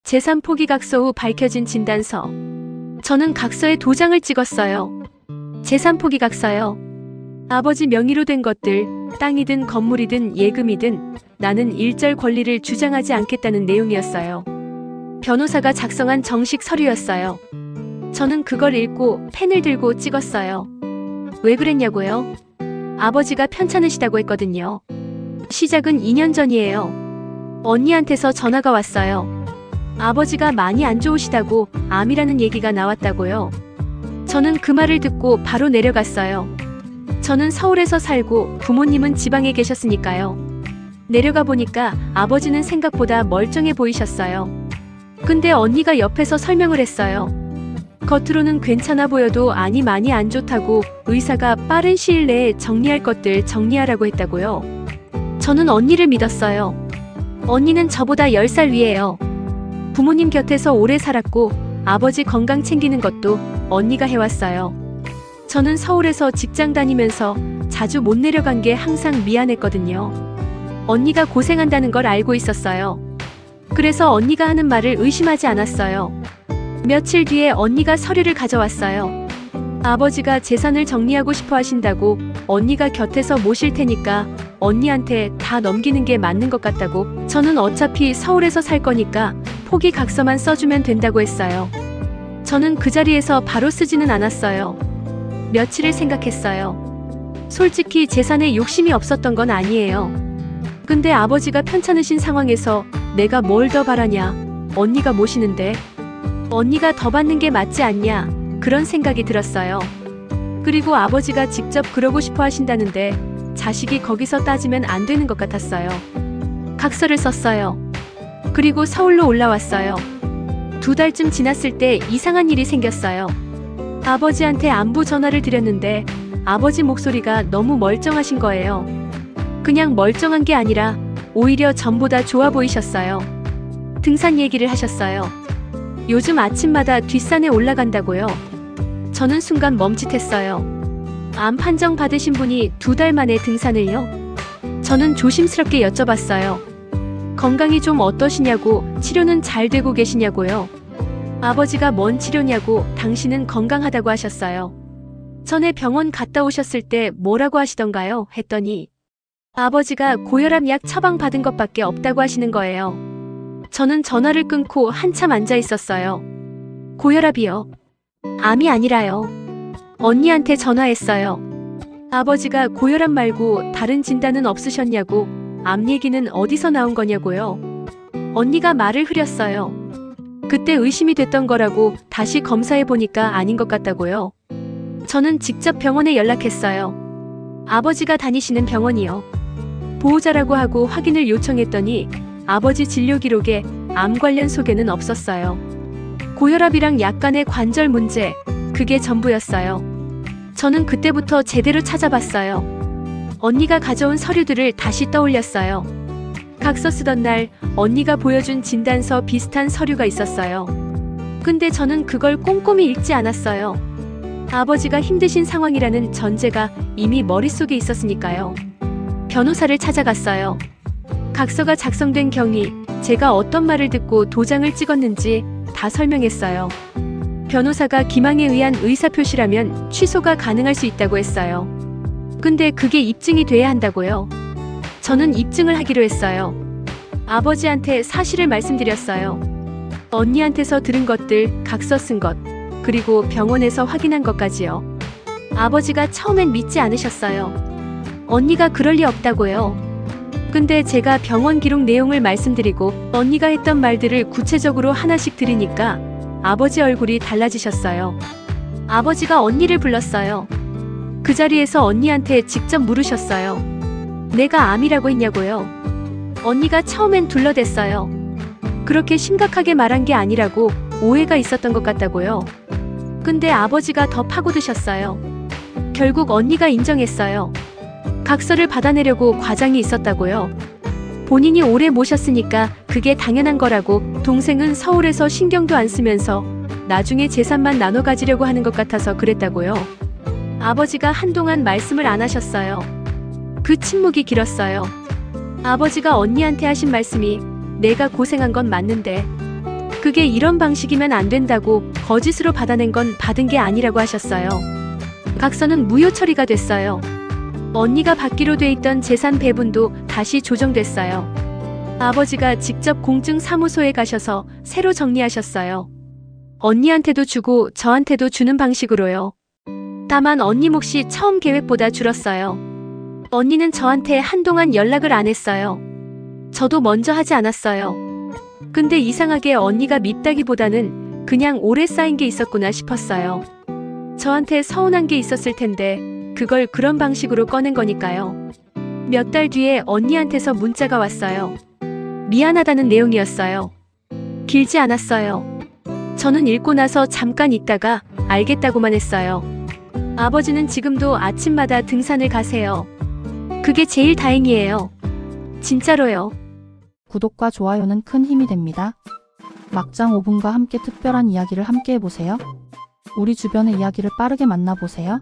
재산 포기 각서 후 밝혀진 진단서. 저는 각서에 도장을 찍었어요. 재산 포기 각서요. 아버지 명의로 된 것들, 땅이든 건물이든 예금이든 나는 일절 권리를 주장하지 않겠다는 내용이었어요. 변호사가 작성한 정식 서류였어요. 저는 그걸 읽고 펜을 들고 찍었어요. 왜 그랬냐고요? 아버지가 편찮으시다고 했거든요. 시작은 2년 전이에요. 언니한테서 전화가 왔어요. 아버지가 많이 안 좋으시다고 암이라는 얘기가 나왔다고요. 저는 그 말을 듣고 바로 내려갔어요. 저는 서울에서 살고 부모님은 지방에 계셨으니까요. 내려가 보니까 아버지는 생각보다 멀쩡해 보이셨어요. 근데 언니가 옆에서 설명을 했어요. 겉으로는 괜찮아 보여도 안이 많이 안 좋다고 의사가 빠른 시일 내에 정리할 것들 정리하라고 했다고요. 저는 언니를 믿었어요. 언니는 저보다 10살 위에요. 부모님 곁에서 오래 살았고 아버지 건강 챙기는 것도 언니가 해왔어요. 저는 서울에서 직장 다니면서 자주 못 내려간 게 항상 미안했거든요. 언니가 고생한다는 걸 알고 있었어요. 그래서 언니가 하는 말을 의심하지 않았어요. 며칠 뒤에 언니가 서류를 가져왔어요. 아버지가 재산을 정리하고 싶어 하신다고 언니가 곁에서 모실 테니까 언니한테 다 넘기는 게 맞는 것 같다고. 저는 어차피 서울에서 살 거니까 포기 각서만 써주면 된다고 했어요. 저는 그 자리에서 바로 쓰지는 않았어요. 며칠을 생각했어요. 솔직히 재산에 욕심이 없었던 건 아니에요. 근데 아버지가 편찮으신 상황에서 내가 뭘 더 바라냐. 언니가 모시는데 언니가 더 받는 게 맞지 않냐. 그런 생각이 들었어요. 그리고 아버지가 직접 그러고 싶어 하신다는데 자식이 거기서 따지면 안 되는 것 같았어요. 각서를 썼어요. 그리고 서울로 올라왔어요. 2달쯤 지났을 때 이상한 일이 생겼어요. 아버지한테 안부 전화를 드렸는데 아버지 목소리가 너무 멀쩡하신 거예요. 그냥 멀쩡한 게 아니라 오히려 전보다 좋아 보이셨어요. 등산 얘기를 하셨어요. 요즘 아침마다 뒷산에 올라간다고요. 저는 순간 멈칫했어요. 암 판정 받으신 분이 2달 만에 등산을요? 저는 조심스럽게 여쭤봤어요. 건강이 좀 어떠시냐고, 치료는 잘 되고 계시냐고요. 아버지가 뭔 치료냐고, 당신은 건강하다고 하셨어요. 전에 병원 갔다 오셨을 때 뭐라고 하시던가요? 했더니 아버지가 고혈압 약 처방 받은 것밖에 없다고 하시는 거예요. 저는 전화를 끊고 한참 앉아 있었어요. 고혈압이요? 암이 아니라요. 언니한테 전화했어요. 아버지가 고혈압 말고 다른 진단은 없으셨냐고, 암 얘기는 어디서 나온 거냐고요. 언니가 말을 흐렸어요. 그때 의심이 됐던 거라고 다시 검사해보니까 아닌 것 같다고요. 저는 직접 병원에 연락했어요. 아버지가 다니시는 병원이요. 보호자라고 하고 확인을 요청했더니 아버지 진료 기록에 암 관련 소개는 없었어요. 고혈압이랑 약간의 관절 문제, 그게 전부였어요. 저는 그때부터 제대로 찾아봤어요. 언니가 가져온 서류들을 다시 떠올렸어요. 각서 쓰던 날 언니가 보여준 진단서 비슷한 서류가 있었어요. 근데 저는 그걸 꼼꼼히 읽지 않았어요. 아버지가 힘드신 상황이라는 전제가 이미 머릿속에 있었으니까요. 변호사를 찾아갔어요. 각서가 작성된 경위, 제가 어떤 말을 듣고 도장을 찍었는지 다 설명했어요. 변호사가 기망에 의한 의사표시라면 취소가 가능할 수 있다고 했어요. 근데 그게 입증이 돼야 한다고요. 저는 입증을 하기로 했어요. 아버지한테 사실을 말씀드렸어요. 언니한테서 들은 것들, 각서 쓴 것, 그리고 병원에서 확인한 것까지요. 아버지가 처음엔 믿지 않으셨어요. 언니가 그럴 리 없다고요. 근데 제가 병원 기록 내용을 말씀드리고 언니가 했던 말들을 구체적으로 하나씩 들으니까 아버지 얼굴이 달라지셨어요. 아버지가 언니를 불렀어요. 그 자리에서 언니한테 직접 물으셨어요. 내가 암이라고 했냐고요. 언니가 처음엔 둘러댔어요. 그렇게 심각하게 말한 게 아니라고, 오해가 있었던 것 같다고요. 근데 아버지가 더 파고드셨어요. 결국 언니가 인정했어요. 각서를 받아내려고 과장이 있었다고요. 본인이 오래 모셨으니까 그게 당연한 거라고, 동생은 서울에서 신경도 안 쓰면서 나중에 재산만 나눠 가지려고 하는 것 같아서 그랬다고요. 아버지가 한동안 말씀을 안 하셨어요. 그 침묵이 길었어요. 아버지가 언니한테 하신 말씀이 내가 고생한 건 맞는데 그게 이런 방식이면 안 된다고 거짓으로 받아낸 건 받은 게 아니라고 하셨어요. 각서는 무효 처리가 됐어요. 언니가 받기로 돼 있던 재산 배분도 다시 조정됐어요. 아버지가 직접 공증사무소에 가셔서 새로 정리하셨어요. 언니한테도 주고 저한테도 주는 방식으로요. 다만 언니 몫이 처음 계획보다 줄었어요. 언니는 저한테 한동안 연락을 안 했어요. 저도 먼저 하지 않았어요. 근데 이상하게 언니가 밉다기보다는 그냥 오래 쌓인 게 있었구나 싶었어요. 저한테 서운한 게 있었을 텐데 그걸 그런 방식으로 꺼낸 거니까요. 몇 달 뒤에 언니한테서 문자가 왔어요. 미안하다는 내용이었어요. 길지 않았어요. 저는 읽고 나서 잠깐 있다가 알겠다고만 했어요. 아버지는 지금도 아침마다 등산을 가세요. 그게 제일 다행이에요. 진짜로요. 구독과 좋아요는 큰 힘이 됩니다. 막장 5분과 함께 특별한 이야기를 함께 해보세요. 우리 주변의 이야기를 빠르게 만나보세요.